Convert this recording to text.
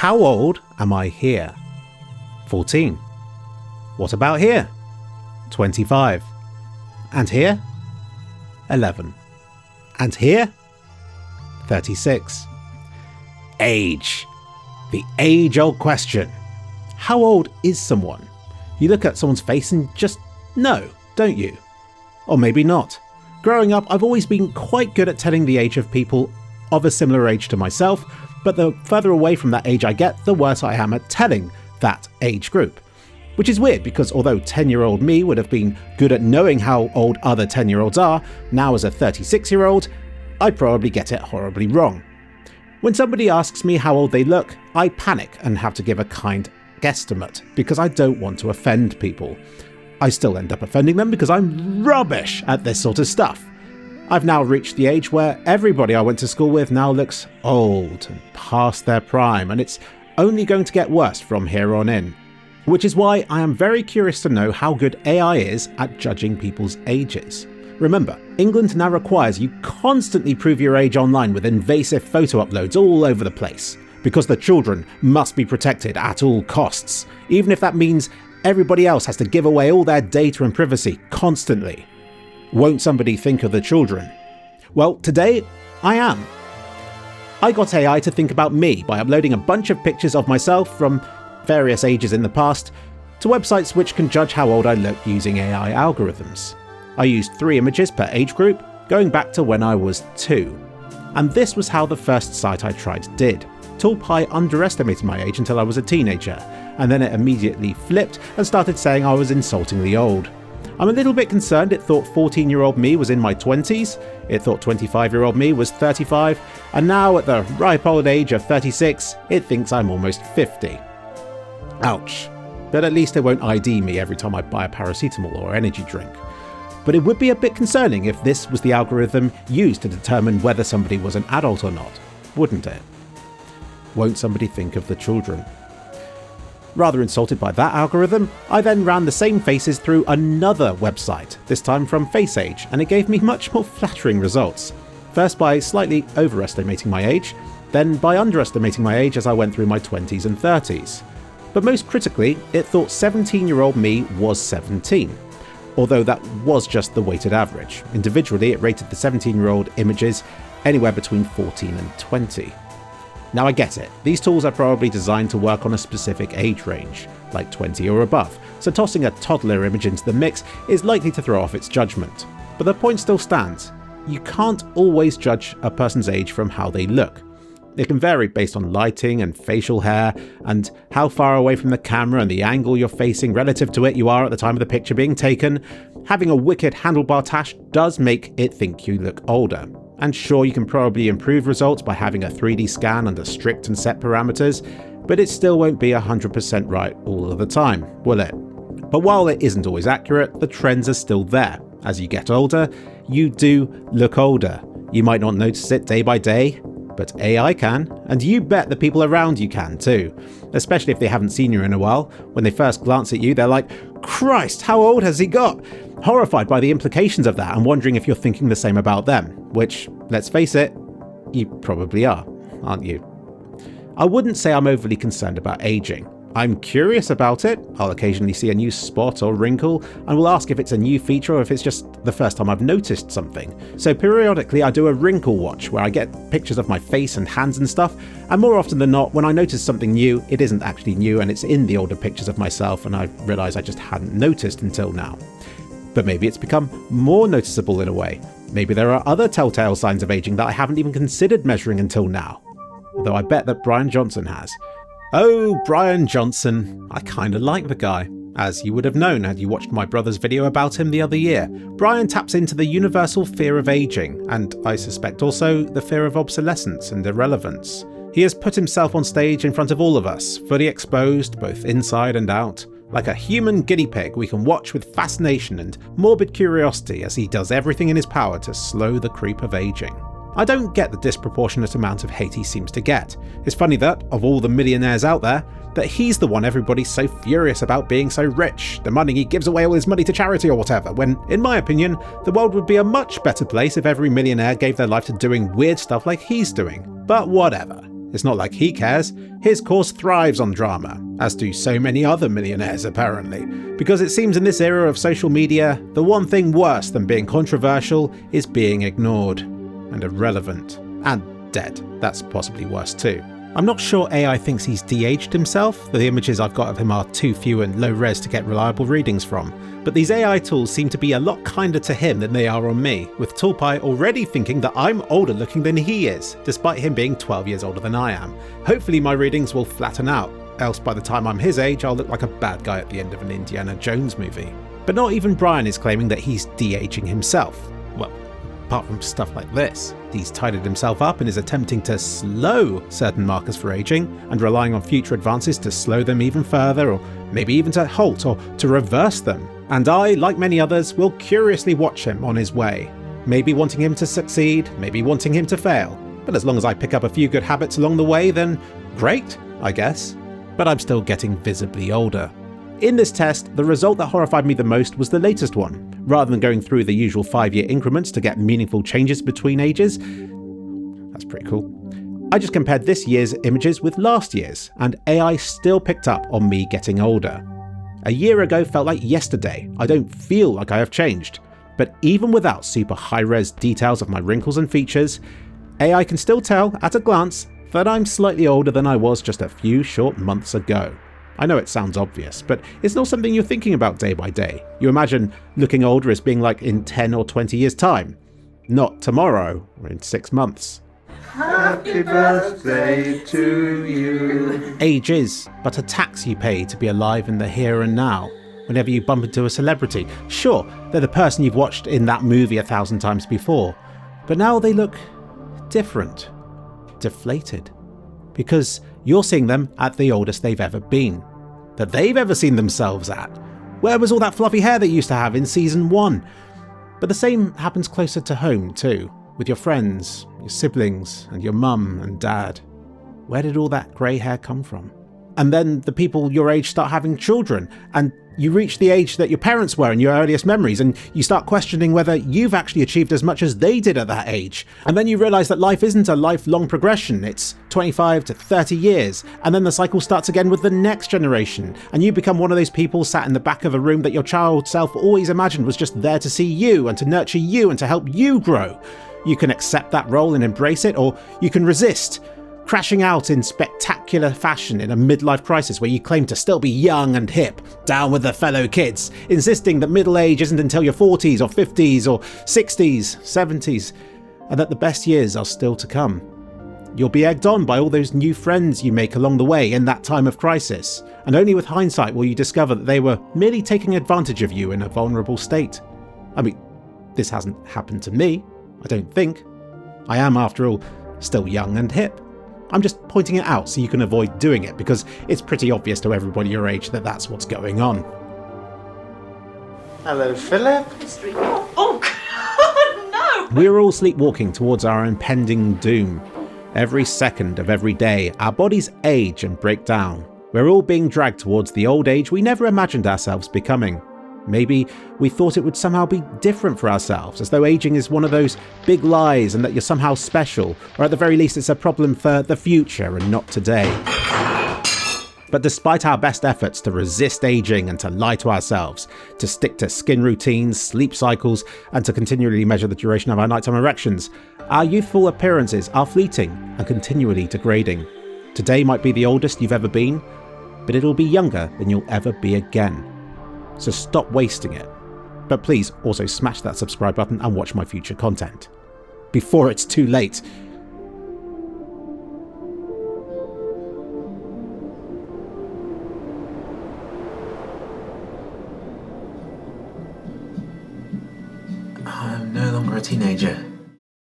How old am I here? 14. What about here? 25. And here? 11. And here? 36. Age. The age-old question. How old is someone? You look at someone's face and just know, don't you? Or maybe not. Growing up, I've always been quite good at telling the age of people of a similar age to myself, but the further away from that age I get, the worse I am at telling that age group. Which is weird because although 10-year-old me would have been good at knowing how old other 10-year-olds are, now as a 36-year-old, I probably get it horribly wrong. When somebody asks me how old they look, I panic and have to give a kind guesstimate because I don't want to offend people. I still end up offending them because I'm rubbish at this sort of stuff. I've now reached the age where everybody I went to school with now looks old and past their prime, and it's only going to get worse from here on in. Which is why I am very curious to know how good AI is at judging people's ages. Remember, England now requires you constantly prove your age online with invasive photo uploads all over the place, because the children must be protected at all costs, even if that means everybody else has to give away all their data and privacy constantly. Won't somebody think of the children? Well, today I am. I got AI to think about me by uploading a bunch of pictures of myself from various ages in the past to websites which can judge how old I look using AI algorithms. I used 3 images per age group, going back to when I was 2. And this was how the first site I tried did. TallPie underestimated my age until I was a teenager, and then it immediately flipped and started saying I was insultingly old. I'm a little bit concerned it thought 14-year-old me was in my 20s, it thought 25-year-old me was 35, and now at the ripe old age of 36, it thinks I'm almost 50. Ouch. But at least it won't ID me every time I buy a paracetamol or energy drink. But it would be a bit concerning if this was the algorithm used to determine whether somebody was an adult or not, wouldn't it? Won't somebody think of the children? Rather insulted by that algorithm, I then ran the same faces through another website, this time from FaceAge, and it gave me much more flattering results. First by slightly overestimating my age, then by underestimating my age as I went through my 20s and 30s. But most critically, it thought 17-year-old me was 17. Although that was just the weighted average. Individually, it rated the 17-year-old images anywhere between 14 and 20. Now I get it, these tools are probably designed to work on a specific age range, like 20 or above, so tossing a toddler image into the mix is likely to throw off its judgment. But the point still stands, you can't always judge a person's age from how they look. It can vary based on lighting and facial hair, and how far away from the camera and the angle you're facing relative to it you are at the time of the picture being taken. Having a wicked handlebar tash does make it think you look older. And sure, you can probably improve results by having a 3D scan under strict and set parameters, but it still won't be 100% right all of the time, will it? But while it isn't always accurate, the trends are still there. As you get older, you do look older. You might not notice it day by day, but AI can, and you bet the people around you can too. Especially if they haven't seen you in a while. When they first glance at you, they're like, "Christ, how old has he got?" Horrified by the implications of that and wondering if you're thinking the same about them. Which, let's face it, you probably are, aren't you? I wouldn't say I'm overly concerned about aging. I'm curious about it. I'll occasionally see a new spot or wrinkle and will ask if it's a new feature or if it's just the first time I've noticed something. So periodically I do a wrinkle watch where I get pictures of my face and hands and stuff, and more often than not when I notice something new, it isn't actually new and it's in the older pictures of myself and I realise I just hadn't noticed until now. But maybe it's become more noticeable in a way. Maybe there are other telltale signs of aging that I haven't even considered measuring until now. Although I bet that Bryan Johnson has. Oh, Bryan Johnson. I kinda like the guy. As you would have known had you watched my brother's video about him the other year, Bryan taps into the universal fear of aging, and I suspect also the fear of obsolescence and irrelevance. He has put himself on stage in front of all of us, fully exposed, both inside and out. Like a human guinea pig we can watch with fascination and morbid curiosity as he does everything in his power to slow the creep of aging. I don't get the disproportionate amount of hate he seems to get. It's funny that, of all the millionaires out there, that he's the one everybody's so furious about being so rich, demanding he gives away all his money to charity or whatever, when, in my opinion, the world would be a much better place if every millionaire gave their life to doing weird stuff like he's doing. But whatever. It's not like he cares. His course thrives on drama, as do so many other millionaires apparently, because it seems in this era of social media, the one thing worse than being controversial is being ignored, and irrelevant, and dead. That's possibly worse too. I'm not sure AI thinks he's de-aged himself. The images I've got of him are too few and low res to get reliable readings from. But these AI tools seem to be a lot kinder to him than they are on me, with Toolpie already thinking that I'm older looking than he is, despite him being 12 years older than I am. Hopefully my readings will flatten out, else by the time I'm his age I'll look like a bad guy at the end of an Indiana Jones movie. But not even Bryan is claiming that he's de-aging himself. Well, apart from stuff like this. He's tidied himself up and is attempting to slow certain markers for aging, and relying on future advances to slow them even further, or maybe even to halt or to reverse them. And I, like many others, will curiously watch him on his way. Maybe wanting him to succeed, maybe wanting him to fail. But as long as I pick up a few good habits along the way, then great, I guess. But I'm still getting visibly older. In this test, the result that horrified me the most was the latest one. Rather than going through the usual 5-year increments to get meaningful changes between ages, that's pretty cool, I just compared this year's images with last year's, and AI still picked up on me getting older. A year ago felt like yesterday. I don't feel like I have changed. But even without super high-res details of my wrinkles and features, AI can still tell, at a glance, that I'm slightly older than I was just a few short months ago. I know it sounds obvious, but it's not something you're thinking about day by day. You imagine looking older as being like in 10 or 20 years' time. Not tomorrow, or in 6 months. Happy birthday to you. Age is but a tax you pay to be alive in the here and now. Whenever you bump into a celebrity, sure, they're the person you've watched in that movie 1,000 times before, but now they look different, deflated, because you're seeing them at the oldest they've ever been, that they've ever seen themselves at. Where was all that fluffy hair they used to have in season 1? But the same happens closer to home too, with your friends, your siblings, and your mum and dad. Where did all that grey hair come from? And then the people your age start having children, and you reach the age that your parents were in your earliest memories, and you start questioning whether you've actually achieved as much as they did at that age. And then you realise that life isn't a lifelong progression, it's 25 to 30 years, and then the cycle starts again with the next generation, and you become one of those people sat in the back of a room that your child self always imagined was just there to see you, and to nurture you, and to help you grow. You can accept that role and embrace it, or you can resist, crashing out in spectacular fashion in a midlife crisis where you claim to still be young and hip, down with the fellow kids, insisting that middle age isn't until your 40s or 50s or 60s, 70s, and that the best years are still to come. You'll be egged on by all those new friends you make along the way in that time of crisis, and only with hindsight will you discover that they were merely taking advantage of you in a vulnerable state. I mean, this hasn't happened to me, I don't think. I am, after all, still young and hip. I'm just pointing it out so you can avoid doing it, because it's pretty obvious to everybody your age that that's what's going on. Hello, Philip. Oh, God, no! We're all sleepwalking towards our impending doom. Every second of every day, our bodies age and break down. We're all being dragged towards the old age we never imagined ourselves becoming. Maybe we thought it would somehow be different for ourselves, as though aging is one of those big lies and that you're somehow special, or at the very least it's a problem for the future and not today. But despite our best efforts to resist aging and to lie to ourselves, to stick to skin routines, sleep cycles, and to continually measure the duration of our nighttime erections, our youthful appearances are fleeting and continually degrading. Today might be the oldest you've ever been, but it'll be younger than you'll ever be again. So stop wasting it. But please also smash that subscribe button and watch my future content before it's too late. I'm no longer a teenager.